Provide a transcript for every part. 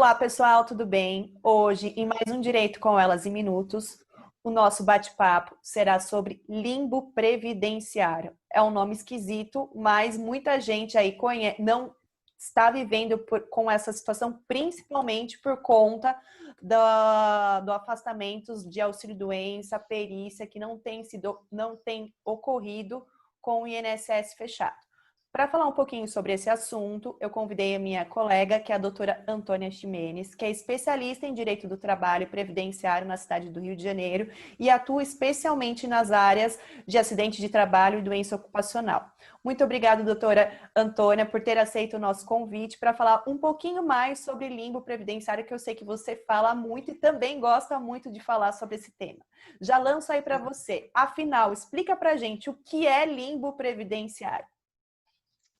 Olá, pessoal, tudo bem? Hoje, em mais um Direito com Elas em Minutos, o nosso bate-papo será sobre limbo previdenciário. É um nome esquisito, mas muita gente aí não está vivendo com essa situação, principalmente por conta do afastamento de auxílio-doença, perícia, que não tem ocorrido com o INSS fechado. Para falar um pouquinho sobre esse assunto, eu convidei a minha colega, que é a doutora Antônia Ximenes, que é especialista em Direito do Trabalho e Previdenciário na cidade do Rio de Janeiro e atua especialmente nas áreas de acidente de trabalho e doença ocupacional. Muito obrigada, doutora Antônia, por ter aceito o nosso convite para falar um pouquinho mais sobre limbo previdenciário, que eu sei que você fala muito e também gosta muito de falar sobre esse tema. Já lanço aí para você. Afinal, explica para a gente o que é limbo previdenciário.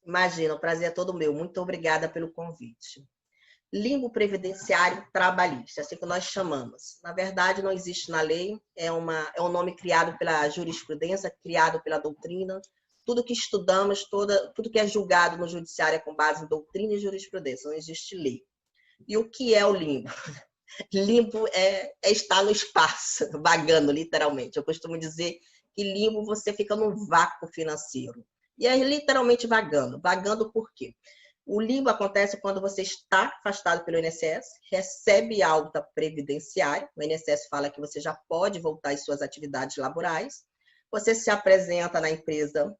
Imagina, o prazer é todo meu. Muito obrigada pelo convite. Limbo previdenciário trabalhista, assim que nós chamamos. Na verdade, não existe na lei, é um nome criado pela jurisprudência, criado pela doutrina. Tudo que estudamos, tudo que é julgado no judiciário é com base em doutrina e jurisprudência, não existe lei. E o que é o limbo? Limbo é estar no espaço, vagando, literalmente. Eu costumo dizer que limbo você fica num vácuo financeiro. E é literalmente vagando. Vagando por quê? O limbo acontece quando você está afastado pelo INSS, recebe alta previdenciária, o INSS fala que você já pode voltar às suas atividades laborais, você se apresenta na empresa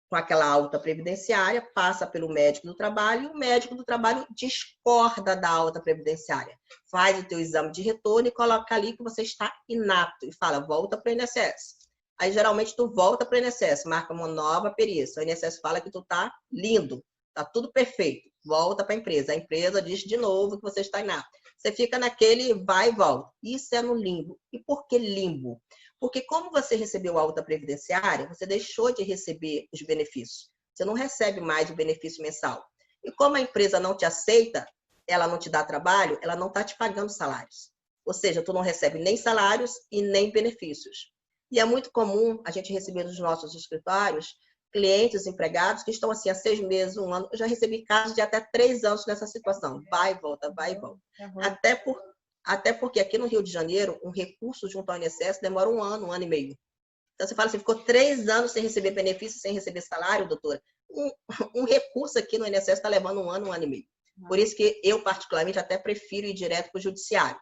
com aquela alta previdenciária, passa pelo médico do trabalho, e o médico do trabalho discorda da alta previdenciária. Faz o teu exame de retorno e coloca ali que você está inapto e fala, volta para o INSS. Aí, geralmente, tu volta para o INSS, marca uma nova perícia. O INSS fala que tu tá lindo, tá tudo perfeito. Volta para a empresa diz de novo que você está inapto. Você fica naquele vai e volta. Isso é no limbo. E por que limbo? Porque como você recebeu a alta previdenciária, você deixou de receber os benefícios. Você não recebe mais o benefício mensal. E como a empresa não te aceita, ela não te dá trabalho, ela não está te pagando salários. Ou seja, tu não recebe nem salários e nem benefícios. E é muito comum a gente receber nos nossos escritórios clientes, empregados que estão assim há 6 meses, 1 ano. Eu já recebi casos de até 3 anos nessa situação. Vai e volta, vai e volta. Até porque aqui no Rio de Janeiro, um recurso junto ao INSS demora 1 ano e meio. Então, você fala assim, ficou 3 anos sem receber benefício, sem receber salário, doutora. Um recurso aqui no INSS está levando 1 ano e meio. Por isso que eu, particularmente, até prefiro ir direto para o judiciário.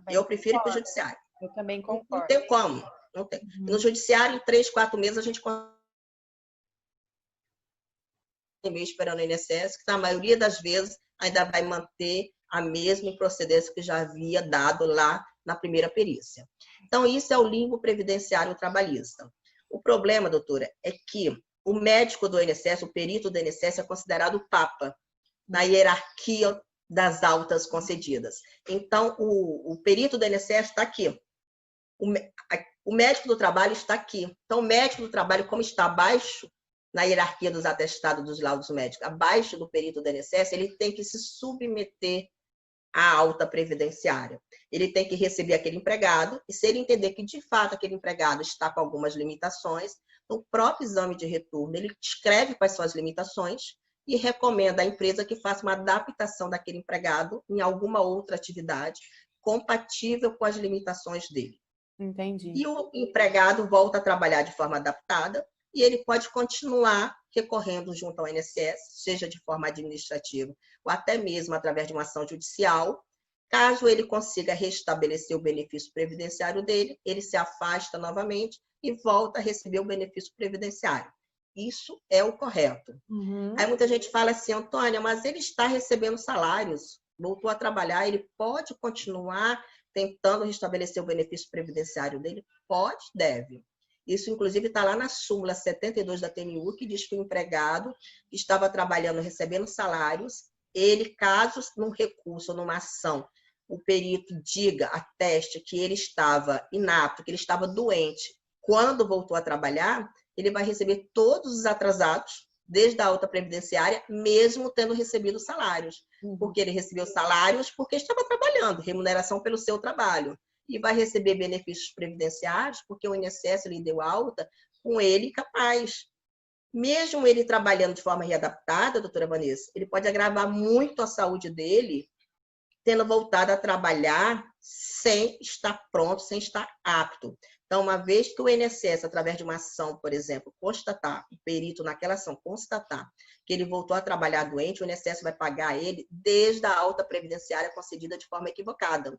Eu prefiro ir para o judiciário. Eu também concordo. Não tem como. Não tem. No judiciário, em 3, 4 meses, a gente consegue esperando o INSS, que na maioria das vezes ainda vai manter a mesma procedência que já havia dado lá na primeira perícia. Então, isso é o limbo previdenciário trabalhista. O problema, doutora, é que o médico do INSS, o perito do INSS, é considerado o papa na hierarquia das altas concedidas. Então, o perito do INSS está aqui. O médico do trabalho está aqui. Então, o médico do trabalho, como está abaixo na hierarquia dos atestados dos laudos médicos, abaixo do perito do INSS, ele tem que se submeter à alta previdenciária. Ele tem que receber aquele empregado, e se ele entender que, de fato, aquele empregado está com algumas limitações, no próprio exame de retorno, ele escreve quais são as limitações e recomenda à empresa que faça uma adaptação daquele empregado em alguma outra atividade compatível com as limitações dele. Entendi. E o empregado volta a trabalhar de forma adaptada e ele pode continuar recorrendo junto ao INSS, seja de forma administrativa ou até mesmo através de uma ação judicial. Caso ele consiga restabelecer o benefício previdenciário dele, ele se afasta novamente e volta a receber o benefício previdenciário. Isso é o correto. Aí muita gente fala assim, Antônia, mas ele está recebendo salários, voltou a trabalhar, ele pode continuar tentando restabelecer o benefício previdenciário dele? Pode, deve. Isso, inclusive, está lá na súmula 72 da TNU, que diz que o empregado que estava trabalhando, recebendo salários, ele, caso num recurso, numa ação, o perito diga, ateste que ele estava inapto, que ele estava doente, quando voltou a trabalhar, ele vai receber todos os atrasados, desde a alta previdenciária, mesmo tendo recebido salários. Porque ele recebeu salários porque estava trabalhando, remuneração pelo seu trabalho. E vai receber benefícios previdenciários porque o INSS lhe deu alta com ele capaz. Mesmo ele trabalhando de forma readaptada, doutora Vanessa, ele pode agravar muito a saúde dele tendo voltado a trabalhar sem estar pronto, sem estar apto. Então, uma vez que o INSS, através de uma ação, por exemplo, constatar, o perito naquela ação constatar que ele voltou a trabalhar doente, o INSS vai pagar a ele desde a alta previdenciária concedida de forma equivocada.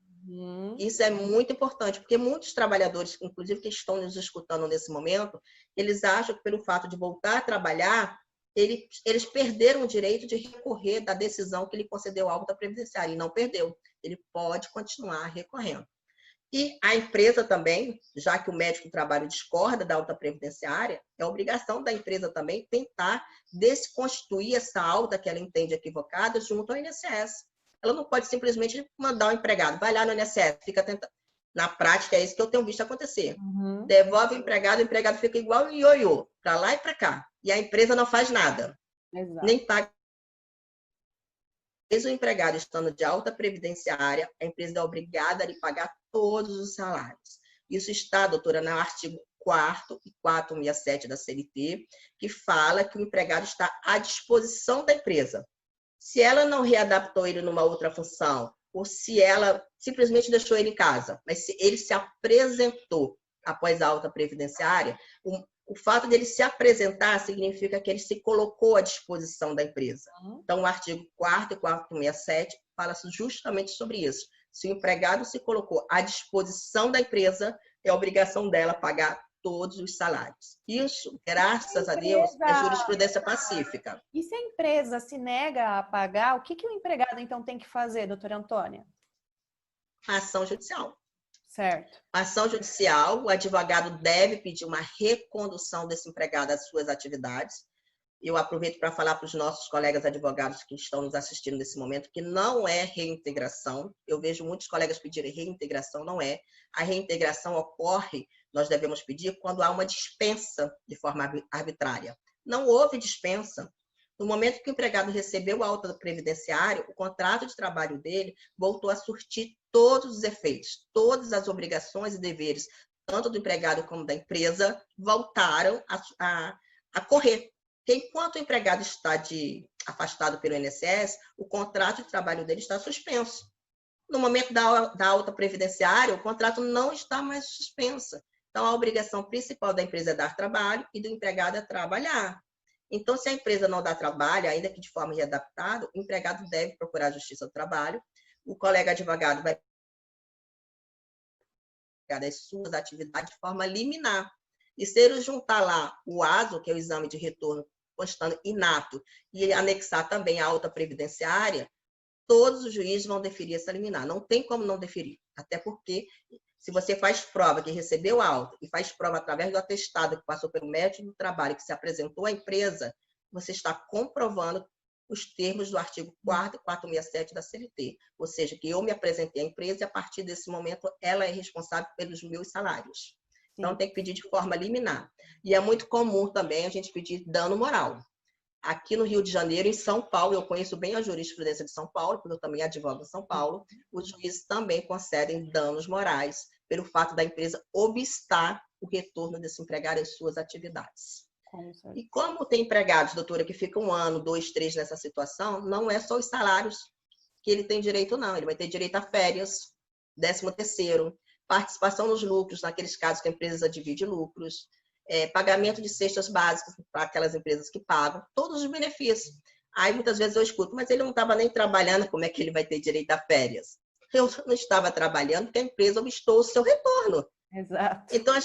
Isso é muito importante, porque muitos trabalhadores, inclusive que estão nos escutando nesse momento, eles acham que pelo fato de voltar a trabalhar, eles perderam o direito de recorrer da decisão que ele concedeu a alta previdenciária, e não perdeu. Ele pode continuar recorrendo. E a empresa também, já que o médico do trabalho discorda da alta previdenciária, é obrigação da empresa também tentar desconstituir essa alta que ela entende equivocada junto ao INSS. Ela não pode simplesmente mandar o empregado, vai lá no INSS, fica tentando. Na prática, é isso que eu tenho visto acontecer. Devolve o empregado fica igual um ioiô, para lá e para cá. E a empresa não faz nada. Exato. Nem paga. Mesmo o empregado estando de alta previdenciária, a empresa é obrigada a lhe pagar todos os salários. Isso está, doutora, no artigo 4º e 467 da CLT, que fala que o empregado está à disposição da empresa. Se ela não readaptou ele numa outra função, ou se ela simplesmente deixou ele em casa, mas se ele se apresentou após a alta previdenciária, o fato dele se apresentar significa que ele se colocou à disposição da empresa. Então, o artigo 4º e 467 fala justamente sobre isso. Se o empregado se colocou à disposição da empresa, é obrigação dela pagar todos os salários. Isso, graças a Deus, é jurisprudência pacífica. E se a empresa se nega a pagar, o que o empregado, então, tem que fazer, doutora Antônia? Ação judicial. Certo. Ação judicial, o advogado deve pedir uma recondução desse empregado às suas atividades. Eu aproveito para falar para os nossos colegas advogados que estão nos assistindo nesse momento que não é reintegração. Eu vejo muitos colegas pedirem reintegração, não é. A reintegração ocorre, nós devemos pedir, quando há uma dispensa de forma arbitrária. Não houve dispensa. No momento que o empregado recebeu a alta previdenciária, o contrato de trabalho dele voltou a surtir todos os efeitos, todas as obrigações e deveres, tanto do empregado como da empresa, voltaram a correr. Porque enquanto o empregado está afastado pelo INSS, o contrato de trabalho dele está suspenso. No momento da alta previdenciária, o contrato não está mais suspenso. Então, a obrigação principal da empresa é dar trabalho e do empregado é trabalhar. Então, se a empresa não dá trabalho, ainda que de forma readaptada, o empregado deve procurar a Justiça do Trabalho, o colega advogado vai pegar as suas atividades de forma liminar. E se ele juntar lá o ASO, que é o exame de retorno constando inato, e anexar também a alta previdenciária, todos os juízes vão deferir essa liminar. Não tem como não deferir. Até porque, se você faz prova que recebeu a alta e faz prova através do atestado que passou pelo médico do trabalho que se apresentou à empresa, você está comprovando os termos do artigo 4º e 467 da CLT. Ou seja, que eu me apresentei à empresa e, a partir desse momento, ela é responsável pelos meus salários. Então, tem que pedir de forma liminar. E é muito comum também a gente pedir dano moral. Aqui no Rio de Janeiro, em São Paulo, eu conheço bem a jurisprudência de São Paulo, porque eu também advogo em São Paulo, os juízes também concedem danos morais pelo fato da empresa obstar o retorno desse empregado às suas atividades. E como tem empregados, doutora, que ficam 1 ano, 2, 3 nessa situação, não é só os salários que ele tem direito, não. Ele vai ter direito a férias, 13º, participação nos lucros, naqueles casos que a empresa divide lucros, pagamento de cestas básicas para aquelas empresas que pagam, todos os benefícios. Aí muitas vezes eu escuto, mas ele não estava nem trabalhando, como é que ele vai ter direito a férias? Eu não estava trabalhando porque a empresa obstou o seu retorno. Exato. Então a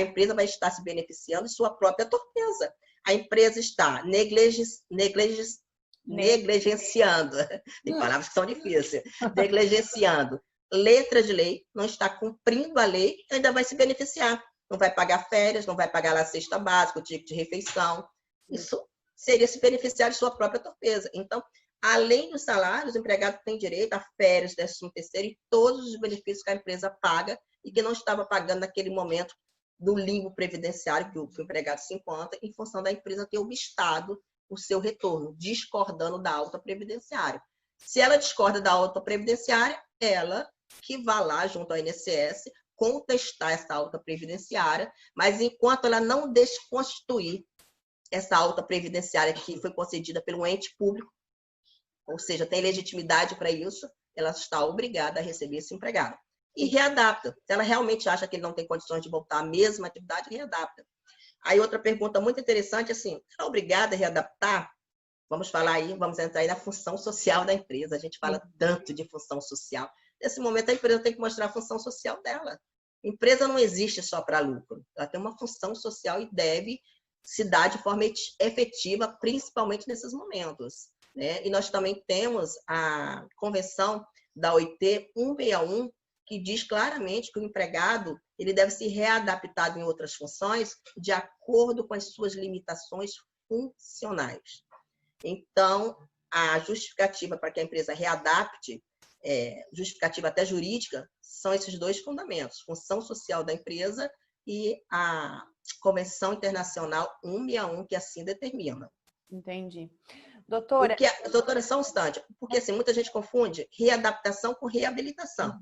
empresa vai estar se beneficiando de sua própria torpeza. A empresa está negligenciando, tem palavras que são difíceis, negligenciando letra de lei, não está cumprindo a lei, ainda vai se beneficiar. Não vai pagar férias, não vai pagar a cesta básica, o ticket de refeição. Isso seria se beneficiar de sua própria torpeza. Então, além dos salários, o empregado tem direito a férias, 13º e todos os benefícios que a empresa paga e que não estava pagando naquele momento do limbo previdenciário que o empregado se encontra, em função da empresa ter obstado o seu retorno, discordando da alta previdenciária. Se ela discorda da alta previdenciária, ela que vá lá junto ao INSS contestar essa alta previdenciária, mas enquanto ela não desconstituir essa alta previdenciária que foi concedida pelo ente público, ou seja, tem legitimidade para isso, ela está obrigada a receber esse empregado. E readapta. Se ela realmente acha que ele não tem condições de voltar à mesma atividade, readapta. Aí outra pergunta muito interessante, assim, é obrigada a readaptar? Vamos falar aí, vamos entrar aí na função social da empresa. A gente fala tanto de função social. Nesse momento, a empresa tem que mostrar a função social dela. A empresa não existe só para lucro. Ela tem uma função social e deve se dar de forma efetiva, principalmente nesses momentos, né? E nós também temos a convenção da OIT 161, que diz claramente que o empregado ele deve se readaptar em outras funções de acordo com as suas limitações funcionais. Então, a justificativa para que a empresa readapte, justificativa até jurídica, são esses dois fundamentos, função social da empresa e a Convenção Internacional 161, que assim determina. Entendi. Doutora... Doutora, só um instante, porque assim, muita gente confunde readaptação com reabilitação.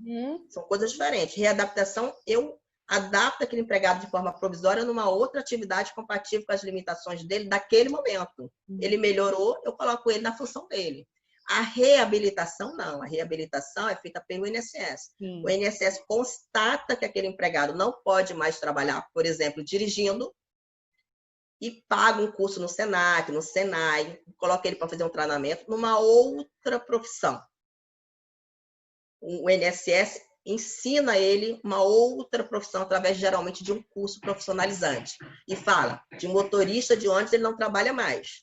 São coisas diferentes. Readaptação, eu adapto aquele empregado de forma provisória numa outra atividade compatível com as limitações dele daquele momento. Ele melhorou, eu coloco ele na função dele. A reabilitação, não. A reabilitação é feita pelo INSS. O INSS constata que aquele empregado não pode mais trabalhar, por exemplo, dirigindo, e paga um curso no SENAC, no SENAI, coloca ele para fazer um treinamento numa outra profissão. O INSS ensina ele uma outra profissão através, geralmente, de um curso profissionalizante. E fala, de motorista de ônibus ele não trabalha mais.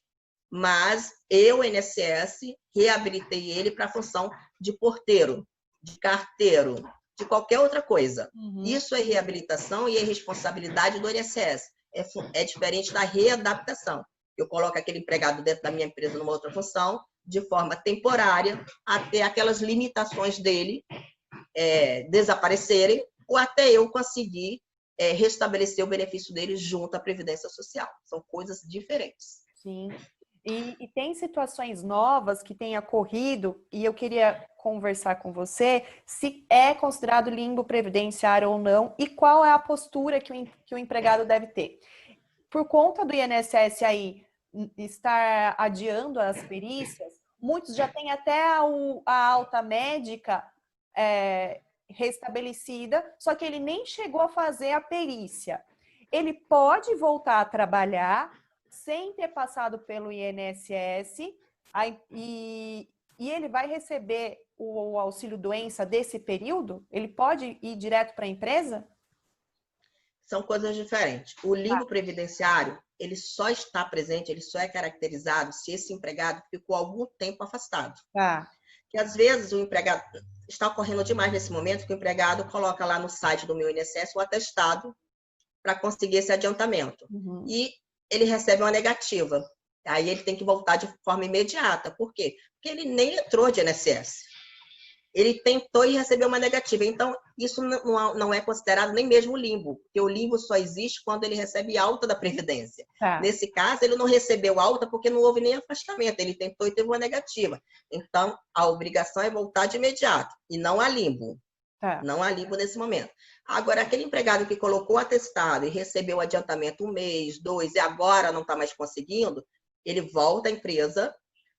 Mas eu, INSS, reabilitei ele para a função de porteiro, de carteiro, de qualquer outra coisa. Isso é reabilitação e é responsabilidade do INSS. É diferente da readaptação. Eu coloco aquele empregado dentro da minha empresa numa outra função, de forma temporária, até aquelas limitações dele desaparecerem, ou até eu conseguir restabelecer o benefício dele junto à Previdência Social. São coisas diferentes. Sim. E tem situações novas que têm ocorrido, e eu queria conversar com você se é considerado limbo previdenciário ou não, e qual é a postura que o empregado deve ter. Por conta do INSS aí estar adiando as perícias, muitos já têm até a alta médica restabelecida, só que ele nem chegou a fazer a perícia. Ele pode voltar a trabalhar sem ter passado pelo INSS, e ele vai receber o auxílio-doença desse período? Ele pode ir direto para a empresa? São coisas diferentes. O limbo previdenciário, ele só está presente, ele só é caracterizado se esse empregado ficou algum tempo afastado. Que às vezes o empregado está ocorrendo demais nesse momento, que o empregado coloca lá no site do meu INSS o atestado para conseguir esse adiantamento. E ele recebe uma negativa. Aí ele tem que voltar de forma imediata. Por quê? Porque ele nem entrou de INSS. Ele tentou e recebeu uma negativa. Então, isso não é considerado nem mesmo limbo, porque o limbo só existe quando ele recebe alta da Previdência. Nesse caso, ele não recebeu alta porque não houve nem afastamento. Ele tentou e teve uma negativa. Então, a obrigação é voltar de imediato. E não há limbo. Não há limbo nesse momento. Agora, aquele empregado que colocou atestado e recebeu o adiantamento 1 mês, 2, e agora não está mais conseguindo, ele volta à empresa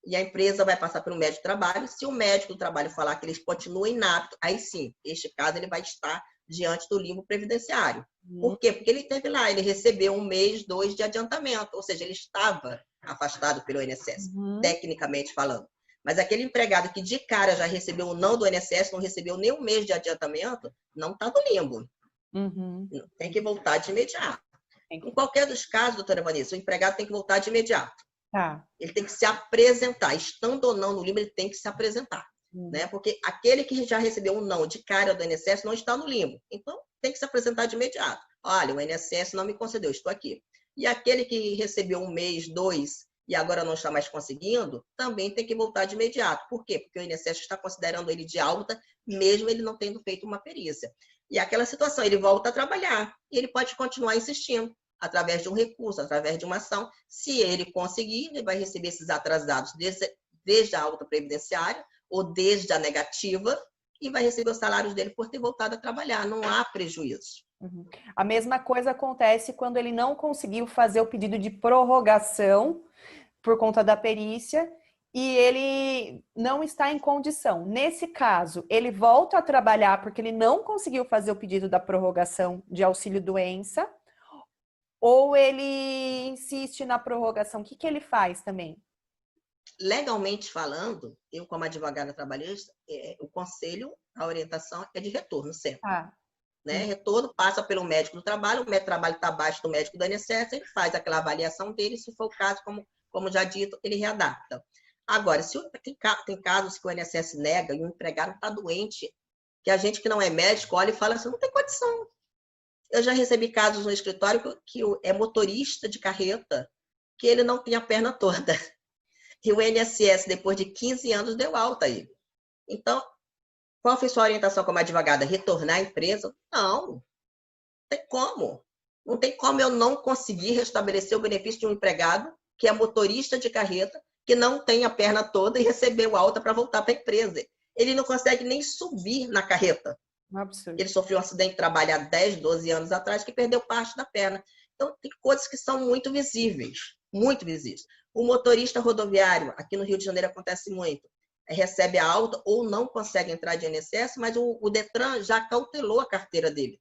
e a empresa vai passar pelo médico do trabalho. Se o médico do trabalho falar que ele continua inapto, aí sim, neste caso, ele vai estar diante do limbo previdenciário. Por quê? Porque ele teve lá, ele recebeu 1 mês, 2 de adiantamento, ou seja, ele estava afastado pelo INSS, tecnicamente falando. Mas aquele empregado que de cara já recebeu o não do INSS, não recebeu nem 1 mês de adiantamento, não está no limbo. Tem que voltar de imediato. Em qualquer dos casos, doutora Vanessa, o empregado tem que voltar de imediato. Ele tem que se apresentar. Estando ou não no limbo, ele tem que se apresentar. Né? Porque aquele que já recebeu um não de cara do INSS não está no limbo. Então, tem que se apresentar de imediato. Olha, o INSS não me concedeu, estou aqui. E aquele que recebeu 1 mês, 2, e agora não está mais conseguindo, também tem que voltar de imediato. Por quê? Porque o INSS está considerando ele de alta, mesmo ele não tendo feito uma perícia. E aquela situação, ele volta a trabalhar e ele pode continuar insistindo através de um recurso, através de uma ação. Se ele conseguir, ele vai receber esses atrasados desde a alta previdenciária ou desde a negativa e vai receber os salários dele por ter voltado a trabalhar. Não há prejuízo. A mesma coisa acontece quando ele não conseguiu fazer o pedido de prorrogação por conta da perícia e ele não está em condição. Nesse caso, ele volta a trabalhar porque ele não conseguiu fazer o pedido da prorrogação de auxílio-doença, ou ele insiste na prorrogação? O que que ele faz também? Legalmente falando, eu como advogada trabalhista, o conselho, a orientação é de retorno sempre. Ah, Né? Retorno passa pelo médico do trabalho, o médico do trabalho está abaixo do médico do INSS, ele faz aquela avaliação dele, se for o caso, como já dito, ele readapta. Agora, tem casos que o INSS nega e o empregado está doente, que a gente que não é médico olha e fala assim, não tem condição. Eu já recebi casos no escritório que é motorista de carreta, que ele não tem a perna toda. E o INSS, depois de 15 anos, deu alta aí. Então, qual foi sua orientação como advogada? Retornar à empresa? Não tem como. Não tem como eu não conseguir restabelecer o benefício de um empregado que é motorista de carreta, que não tem a perna toda e recebeu alta para voltar para a empresa. Ele não consegue nem subir na carreta. um absurdo. Ele sofreu um acidente de trabalho há 10, 12 anos atrás que perdeu parte da perna. Então, tem coisas que são muito visíveis, muito visíveis. O motorista rodoviário, aqui no Rio de Janeiro acontece muito, recebe a alta ou não consegue entrar de INSS, mas o Detran já cautelou a carteira dele,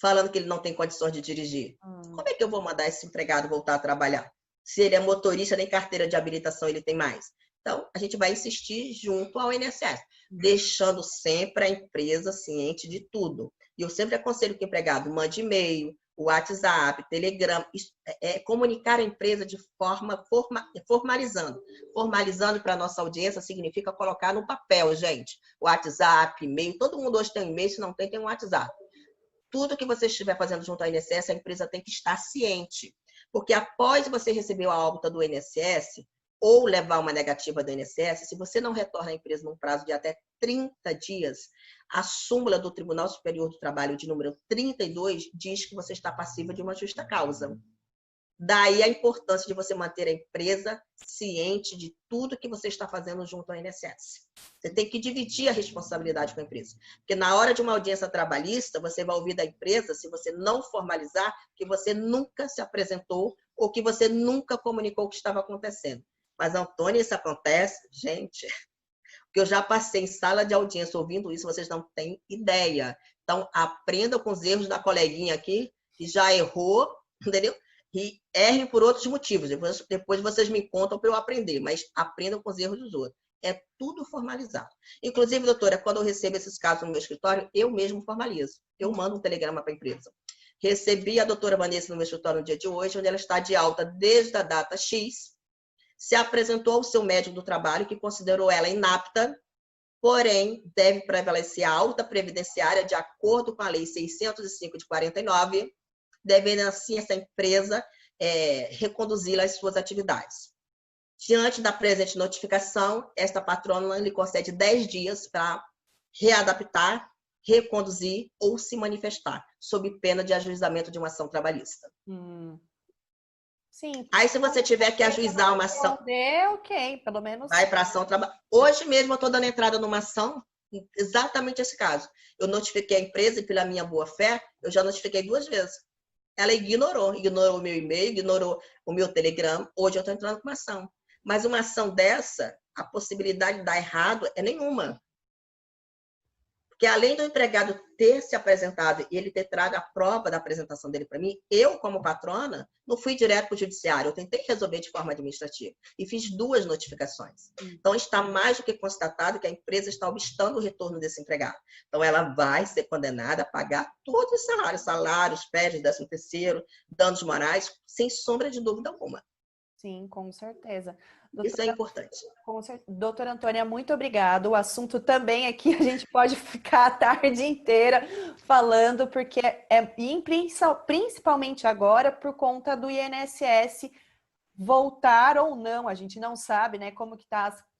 falando que ele não tem condições de dirigir. Como é que eu vou mandar esse empregado voltar a trabalhar? Se ele é motorista, nem carteira de habilitação ele tem mais. Então, a gente vai insistir junto ao INSS, deixando sempre a empresa ciente de tudo. E eu sempre aconselho que o empregado mande e-mail, WhatsApp, Telegram, comunicar a empresa de forma formalizando. Formalizando para a nossa audiência significa colocar no papel, gente. WhatsApp, e-mail, todo mundo hoje tem um e-mail, se não tem, tem um WhatsApp. Tudo que você estiver fazendo junto ao INSS, a empresa tem que estar ciente. Porque após você receber a alta do INSS, ou levar uma negativa do INSS, se você não retorna à empresa num prazo de até 30 dias, a súmula do Tribunal Superior do Trabalho, de número 32, diz que você está passiva de uma justa causa. Daí a importância de você manter a empresa ciente de tudo que você está fazendo junto ao INSS. Você tem que dividir a responsabilidade com a empresa. Porque na hora de uma audiência trabalhista, você vai ouvir da empresa, se você não formalizar, que você nunca se apresentou ou que você nunca comunicou o que estava acontecendo. Mas, Antônia, isso acontece? Gente, porque eu já passei em sala de audiência ouvindo isso, vocês não têm ideia. Então, aprenda com os erros da coleguinha aqui, que já errou, entendeu? E errem por outros motivos. Depois vocês me contam para eu aprender, mas aprendam com os erros dos outros. É tudo formalizado. Inclusive, doutora, quando eu recebo esses casos no meu escritório, eu mesmo formalizo. Eu mando um telegrama para a empresa. Recebi a doutora Vanessa no meu escritório no dia de hoje, onde ela está de alta desde a data X, se apresentou ao seu médico do trabalho, que considerou ela inapta, porém, deve prevalecer a alta previdenciária de acordo com a Lei 605 de 49, devendo assim essa empresa reconduzi-la às suas atividades. Diante da presente notificação, esta patrona lhe concede 10 dias para readaptar, reconduzir ou se manifestar, sob pena de ajuizamento de uma ação trabalhista. Sim. Aí, se você tiver que ajuizar uma ação, ok, pelo menos. vai para ação trabalhista. Hoje mesmo eu estou dando entrada numa ação, exatamente esse caso. Eu notifiquei a empresa e, pela minha boa fé, eu já notifiquei 2 vezes. Ela ignorou o meu e-mail, ignorou o meu Telegram. Hoje eu estou entrando com uma ação. Mas uma ação dessa, a possibilidade de dar errado é nenhuma. Porque além do empregado ter se apresentado e ele ter trago a prova da apresentação dele para mim, eu, como patrona, não fui direto para o judiciário. Eu tentei resolver de forma administrativa e fiz 2 notificações. Então, está mais do que constatado que a empresa está obstando o retorno desse empregado. Então, ela vai ser condenada a pagar todos os salários, férias, 13º, danos morais, sem sombra de dúvida alguma. Sim, com certeza. Isso é importante. Doutora Antônia, muito obrigada. O assunto também aqui a gente pode ficar a tarde inteira falando, porque principalmente agora por conta do INSS voltar ou não, a gente não sabe, né, como que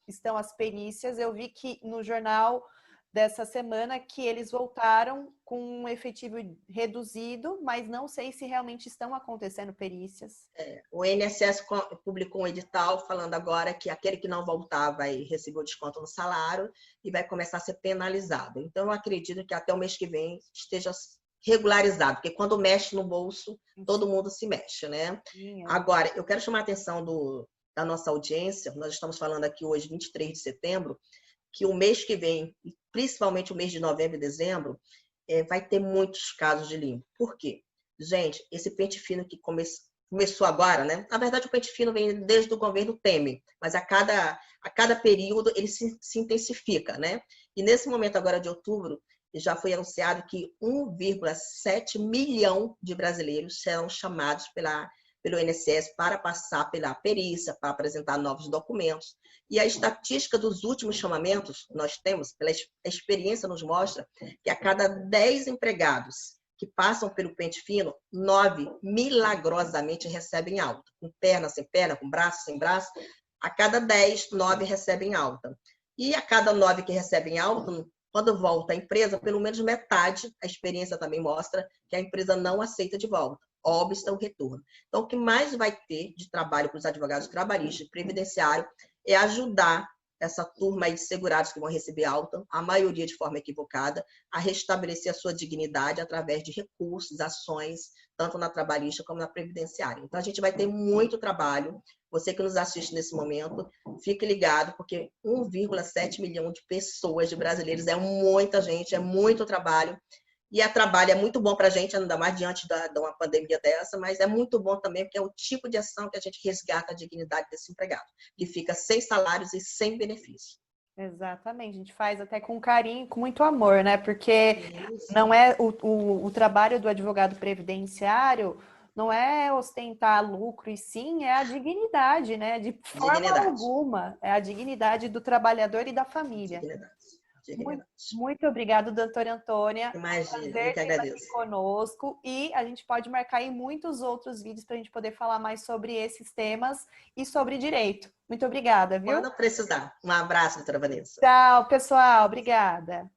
estão as perícias. Eu vi que no jornal dessa semana que eles voltaram com um efetivo reduzido, mas não sei se realmente estão acontecendo perícias. O INSS publicou um edital falando agora que aquele que não voltar vai receber o desconto no salário e vai começar a ser penalizado. Então, eu acredito que até o mês que vem esteja regularizado, porque quando mexe no bolso, todo mundo se mexe, né? Agora, eu quero chamar a atenção da nossa audiência, nós estamos falando aqui hoje, 23 de setembro, que o mês que vem, principalmente o mês de novembro e dezembro, vai ter muitos casos de limbo. Por quê? Gente, esse pente fino que começou agora, né? Na verdade, o pente fino vem desde o governo Temer, mas a cada período ele se intensifica, né? E nesse momento agora de outubro, já foi anunciado que 1,7 milhão de brasileiros serão chamados pelo INSS para passar pela perícia, para apresentar novos documentos. E a estatística dos últimos chamamentos, nós temos, pela experiência nos mostra, que a cada 10 empregados que passam pelo pente fino, 9 milagrosamente recebem alta. Com perna, sem perna, com braço, sem braço, a cada 10, 9 recebem alta. E a cada 9 que recebem alta, quando volta à empresa, pelo menos metade, a experiência também mostra que a empresa não aceita de volta, obsta o retorno. Então, o que mais vai ter de trabalho para os advogados trabalhistas e previdenciário é ajudar essa turma aí de segurados que vão receber alta, a maioria de forma equivocada, a restabelecer a sua dignidade através de recursos, ações, tanto na trabalhista como na previdenciária. Então, a gente vai ter muito trabalho. Você que nos assiste nesse momento, fique ligado, porque 1,7 milhão de pessoas, de brasileiros, é muita gente, é muito trabalho. E a trabalho é muito bom para a gente, ainda mais diante de uma pandemia dessa, mas é muito bom também, porque é o tipo de ação que a gente resgata a dignidade desse empregado, que fica sem salários e sem benefício. Exatamente, a gente faz até com carinho, com muito amor, né? Porque não é o trabalho do advogado previdenciário não é ostentar lucro, e sim é a dignidade, né? De forma alguma, é a dignidade do trabalhador e da família. Muito obrigada, doutora Antônia. Imagina, eu que agradeço. Conosco, e a gente pode marcar aí muitos outros vídeos para a gente poder falar mais sobre esses temas e sobre direito. Muito obrigada, viu? Quando precisar. Um abraço, doutora Vanessa. Tchau, pessoal. Obrigada.